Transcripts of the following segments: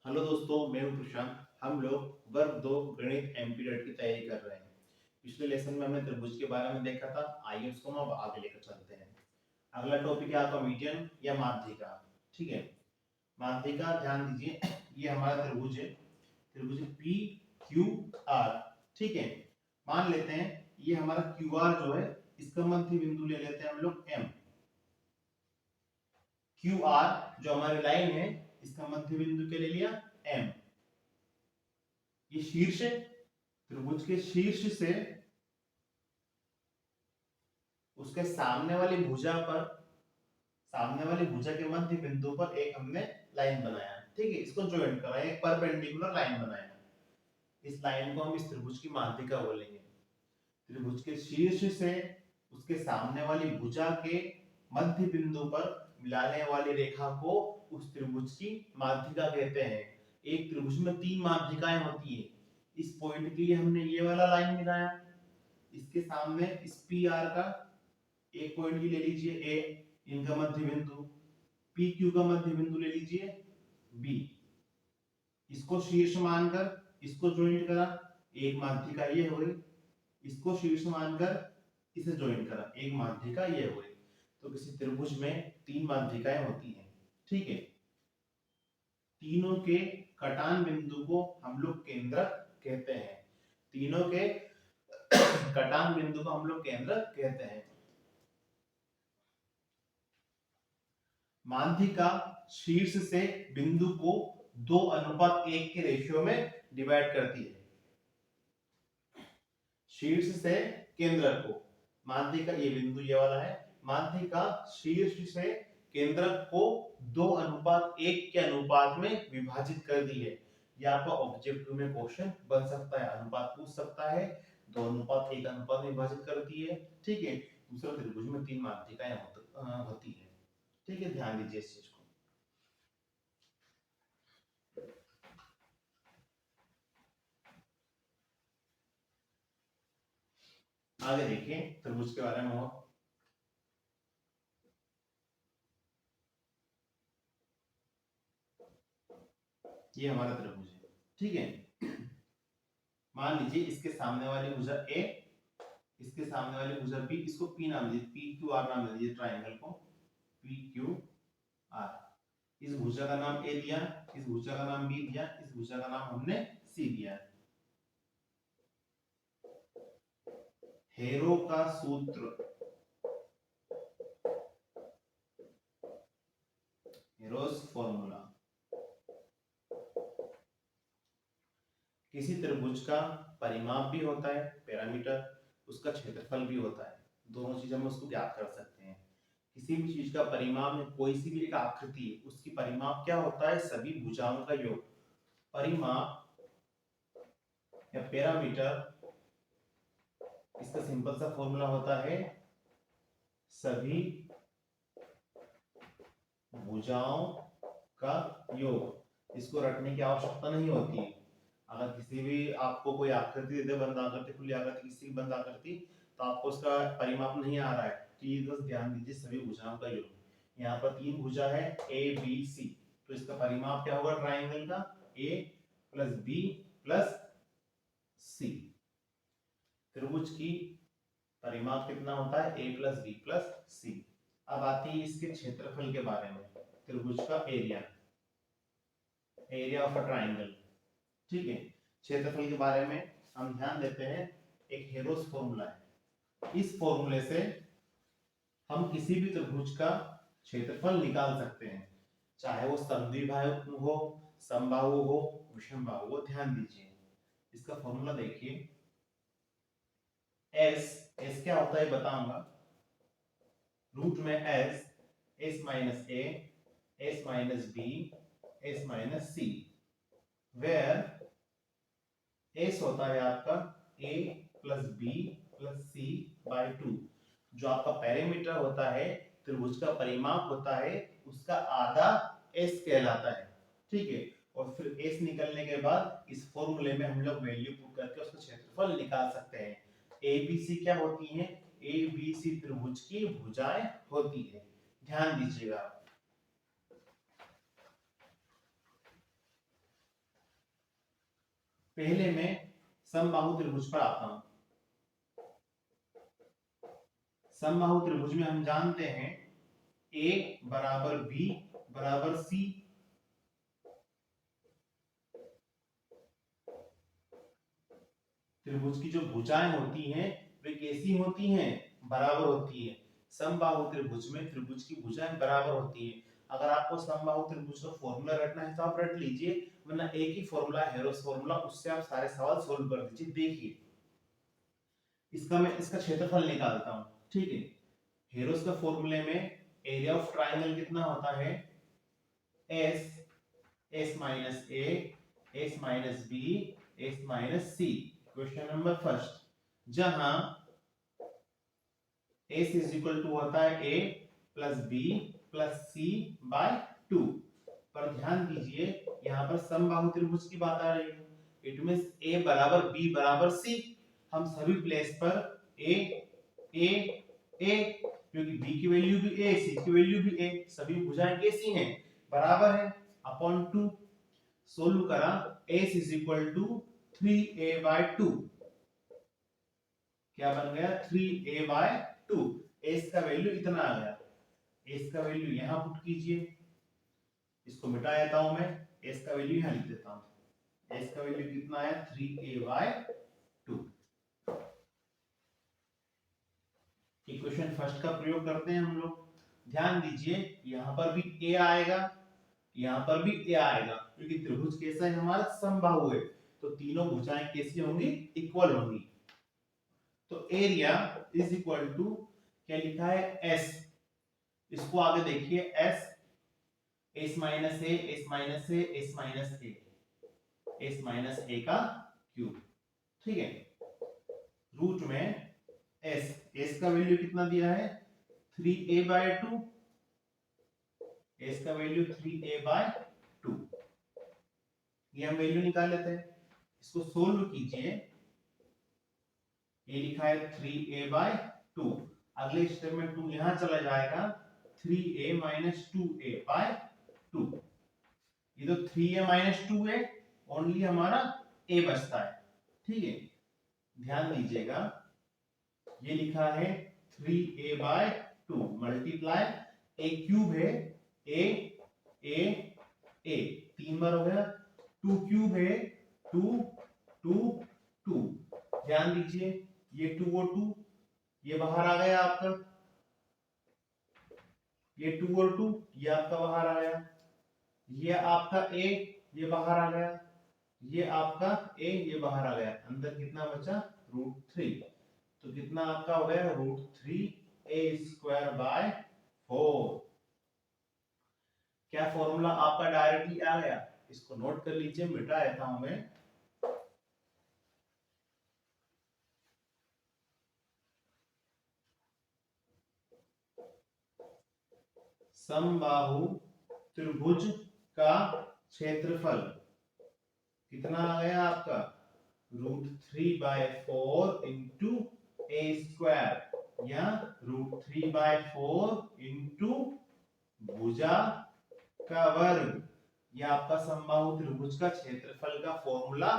Hello दोस्तों, मैं हूं प्रशांत। हम लोग वर्ग 2 गणित एमपीडीएड की तैयारी कर रहे हैं। पिछले लेसन में हमने त्रिभुज के बारे में देखा था। आइए उसको हम अब आगे लेकर चलते हैं। अगला टॉपिक है आपका मीडियन या माध्यिका। ठीक है, माध्यिका ध्यान दीजिए। ये हमारा त्रिभुज है, त्रिभुज पी क्यू आर। ठीक है, मान लेते हैं ये हमारा क्यू आर जो है, इसका मध्य बिंदु ले लेते हैं हम लोग एम। क्यू आर जो हमारी लाइन है, इसका मध्य बिंदु क्या ले लिया, एम। ये शीर्ष है, त्रिभुज के शीर्ष से उसके सामने वाली भुजा के मध्य बिंदु पर एक हमने लाइन बनाया। ठीक है, इसको ज्वाइन करा, एक परपेंडिकुलर लाइन बनाया। इस लाइन को हम इस त्रिभुज की माध्यिका बोलेंगे। त्रिभुज के शीर्ष से उसके सामने वाली भुजा के मध्य बिंदु पर मिलाने वाली रेखा को उस त्रिभुज की माध्यिका कहते हैं। एक त्रिभुज में 3 माध्यिकाएं होती है। इस पॉइंट के लिए हमने ये वाला लाइन मिलाया, इसके सामने इस पी आर का एक पॉइंट की ले लीजिए ए, इनका मध्य बिंदु। पी क्यू का मध्य बिंदु ले लीजिए बी। इसको शीर्ष मानकर इसको ज्वाइंट करा, एक माध्यिका ये हो गई। इसको शीर्ष मानकर इसे ज्वाइंट करा, एक माध्यिका ये हो गई। तो किसी त्रिभुज में 3 माध्यिकाएं होती हैं। ठीक है, तीनों के कटान बिंदु को हम लोग केंद्रक कहते हैं। तीनों के कटान बिंदु को हम लोग केंद्रक कहते हैं। माध्यिका शीर्ष से बिंदु को 2:1 के रेशियो में डिवाइड करती है। शीर्ष से केंद्रक को, माध्यिका ये बिंदु ये वाला है, माध्यिका शीर्ष से केंद्रक को 2:1 के अनुपात में विभाजित कर दी है। यह आपका ऑब्जेक्टिव में क्वेश्चन बन सकता है, अनुपात पूछ सकता है। 2:1 अनुपात में विभाजित करती है। ठीक है, दूसरा त्रिभुज में 3 माध्यिकाएं होती है। ठीक है, ध्यान दीजिए इस चीज को। आगे देखिए त्रिभुज के बारे में और। ये हमारा त्रिभुज है। ठीक है, मान लीजिए इसके सामने वाली भुजा ए, इसके सामने वाली भुजा बी। इसको पी नाम दीजिए, पी क्यू आर नाम दीजिए ट्राइंगल को, पी क्यू आर। इस भुजा का नाम ए दिया, इस भुजा का नाम बी दिया, इस भुजा का नाम हमने सी दिया। हेरो का सूत्र, हेरोस फॉर्मूला। किसी त्रिभुज का परिमाप भी होता है पैरामीटर, उसका क्षेत्रफल भी होता है। दोनों चीजें हम उसको ज्ञात कर सकते हैं। किसी भी चीज का परिमाप में कोई सी भी एक आकृति है, उसकी परिमाप क्या होता है, सभी भुजाओं का योग। परिमाप या पैरामीटर, इसका सिंपल सा फॉर्मूला होता है सभी भुजाओं का योग। इसको रटने की आवश्यकता नहीं होती। अगर किसी भी आपको कोई आकृति दे दे, बंद आकृति, खुली आकृति, किसी बंद आकृति, तो आपको उसका परिमाप नहीं आ रहा है, तो ये बस ध्यान दीजिए सभी भुजाओं का योग। यहाँ पर 3 भुजा है ए बी सी, तो इसका परिमाप क्या होगा ट्राइंगल का, ए प्लस बी प्लस सी। त्रिभुज की परिमाप कितना होता है, ए प्लस बी प्लस सी। अब आती है इसके क्षेत्रफल के बारे में। त्रिभुज का area, area of a triangle. ठीक है, क्षेत्रफल के बारे में हम ध्यान देते हैं। एक हेरोस फॉर्मूला है, इस फॉर्मूले से हम किसी भी त्रिभुज का क्षेत्रफल निकाल सकते हैं, चाहे वो समद्विबाहु हो, समबाहु हो, विषमबाहु हो। ध्यान दीजिए इसका फॉर्मूला देखिए। एस क्या होता है बताऊंगा। रूट में s minus A, S minus B, S minus c, where s होता है आपका a plus B plus C by 2। जो आपका पैरामीटर होता है, त्रिभुज का परिमाप होता है, उसका आधा एस कहलाता है। ठीक है, और फिर एस निकलने के बाद इस फॉर्मूले में हम लोग वैल्यू पुट करके उसका क्षेत्रफल निकाल सकते हैं। ए बी सी क्या होती है, ए बी सी त्रिभुज की भुजाएं होती है। ध्यान दीजिएगा। पहले मैं समबाहु त्रिभुज पर आता हूं। समबाहु त्रिभुज में हम जानते हैं ए बराबर बी बराबर सी। त्रिभुज की जो भुजाएं होती हैं वे कैसी होती हैं? बराबर होती है। समबाहु त्रिभुज में त्रिभुज की भुजाएं बराबर होती हैं। अगर आपको समबाहु त्रिभुज का फॉर्मूला रटना है तो आप रट लीजिए, वरना एक ही फॉर्मूला है हेरोस फॉर्मूला, उससे आप सारे सवाल सोल्व कर दीजिए। देखिए मैं इसका क्षेत्रफल निकालता हूं, ठीक है। हेरोस का फॉर्मूले में एरिया ऑफ ट्राइंगल कितना होता है? एस माइनस ए, S minus B, S minus C. Question number first, जहां एस इज इक्वल टू होता है A plus B plus C by 2। पर ध्यान दीजिए यहां पर समबाहु त्रिभुज की बात आ रही है। इट मींस ए बराबर बी बराबर सी। हम सभी प्लेस पर ए ए ए, क्योंकि बी की वैल्यू भी ए, सी की वैल्यू भी ए, सभी भुजाएं कैसी हैं? बराबर है। अपॉन 2 सोल्व करा, s is equal to 3a by 2। क्या बन गया? 3a by 2। s का वैल्यू इतना आ गया। s का वैल्यू यहां पुट कीजिए, इसको मिटा देता हूं मैं, s का वैल्यू यहां लिख देता हूं। s का वैल्यू कितना आया? 3a by 2। इक्वेशन फर्स्ट का प्रयोग करते हैं हम लोग। ध्यान दीजिए यहां पर भी a आएगा, यहां पर भी a आएगा, क्योंकि त्रिभुज कैसा है हमारा? समबाहु है, तो तीनों भुजाएं कैसी होंगी? इक्वल होंगी। तो एरिया इज इक्वल टू क्या लिखा है? s। इसको आगे देखिए, s माइनस ए, s माइनस ए, s माइनस ए, s माइनस ए का क्यूब, ठीक है। रूट में s का वैल्यू कितना दिया है? 3a by 2। s का वैल्यू 3a बाय 2, ये हम वैल्यू निकाल लेते हैं। इसको सोल्व कीजिए, ये लिखा है 3a बाय 2। अगले स्टेप में 2 यहां चला जाएगा, 3a माइनस 2a बाय 2। ये तो 3a माइनस 2 है, ओनली हमारा a बचता है, ठीक है। ध्यान दीजिएगा ये लिखा है 3a by 2 multiply a cube है, a a a 3 बार हो गया, 2 क्यूब है 2 2 2। ध्यान दीजिए ये 2 और 2 ये बाहर आ गया आपका, ये 2 और 2 ये आपका बाहर आ गया, ये आपका a ये बाहर आ गया, ये आपका a ये बाहर आ गया। अंदर कितना बचा? √3। तो कितना आपका हो गया? √3a² bye 4। क्या फॉर्मूला आपका डायरेक्टली आ गया? इसको नोट कर लीजिए, मिटा देता हूं मैं। समबाहु त्रिभुज का क्षेत्रफल कितना आ गया आपका? √3/4 इंटू a² या √3/4 इंटू भुजा का वर्ग। यह आपका समबाहु त्रिभुज का क्षेत्रफल का फॉर्मूला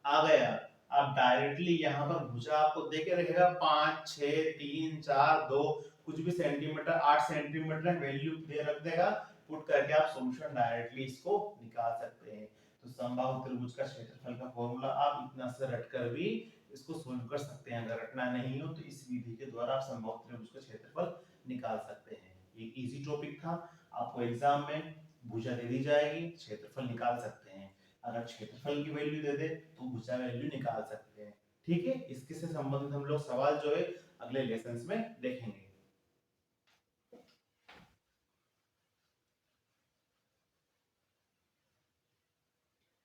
आ गया। आप डायरेक्टली यहां पर भुजा आपको देके रहेगा 5 6 3 4 2 कुछ भी सेंटीमीटर, 8 सेंटीमीटर वैल्यू दे रख देगा, पुट करके आप सॉल्यूशन डायरेक्टली इसको निकाल सकते हैं। तो समबाहु त्रिभुज का क्षेत्रफल का फॉर्मूला आप इतना से रटकर भी इसको सोल्व कर सकते हैं। अगर रटना नहीं हो तो इस विधि के द्वारा आप समबाहु त्रिभुज का क्षेत्रफल निकाल सकते हैं। ये इजी टॉपिक था, आपको एग्जाम में भुजा दे दी जाएगी, क्षेत्रफल निकाल सकते हैं। अगर क्षेत्रफल की वैल्यू दे दे तो भुजा वैल्यू निकाल सकते हैं, ठीक है। इसके से संबंधित हम लोग सवाल जो है अगले लेसन्स में देखेंगे।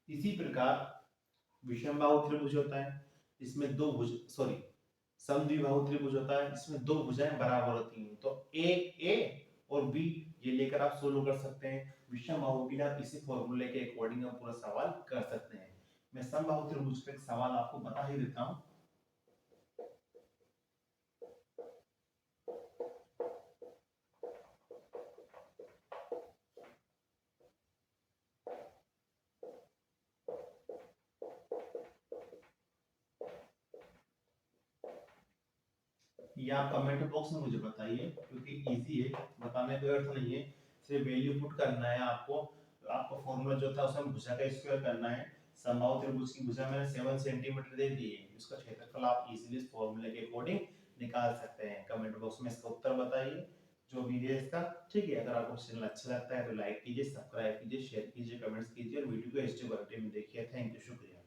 इसी प्रकार विषमबाहु त्रिभुज होता है, इसमें दो भुज समद्विबाहु त्रिभुज होता है, इसमें दो भुजाएं बराबर होती हैं। तो ए और बी ये लेकर आप सोल्व कर सकते हैं। विषमबाहु के लिए आप इसी फॉर्मूले के अकॉर्डिंग आप पूरा सवाल कर सकते हैं। मैं समबाहु त्रिभुज का एक सवाल आपको बता ही देता हूं। ये आप कमेंट बॉक्स में मुझे बताइए, क्योंकि इजी है, बताने का अर्थ नहीं है, सिर्फ वैल्यू पुट करना है आपको। आपको फॉर्मूला जो था उसमें भुजा का स्क्वायर करना है। समबाहु त्रिभुज की भुजा मैंने 7 सेंटीमीटर दे दी है, इसका क्षेत्रफल आप इजीली इस फॉर्मूले के अकॉर्डिंग निकाल सकते हैं। कमेंट बॉक्स में इसका उत्तर बताइए जो भी है इसका। ठीक है, अगर आपको चैनल अच्छा लगता है तो लाइक कीजिए, सब्सक्राइब कीजिए, शेयर कीजिए, कमेंट्स कीजिए और वीडियो को एचडी क्वालिटी में देखिए। थैंक यू, शुक्रिया।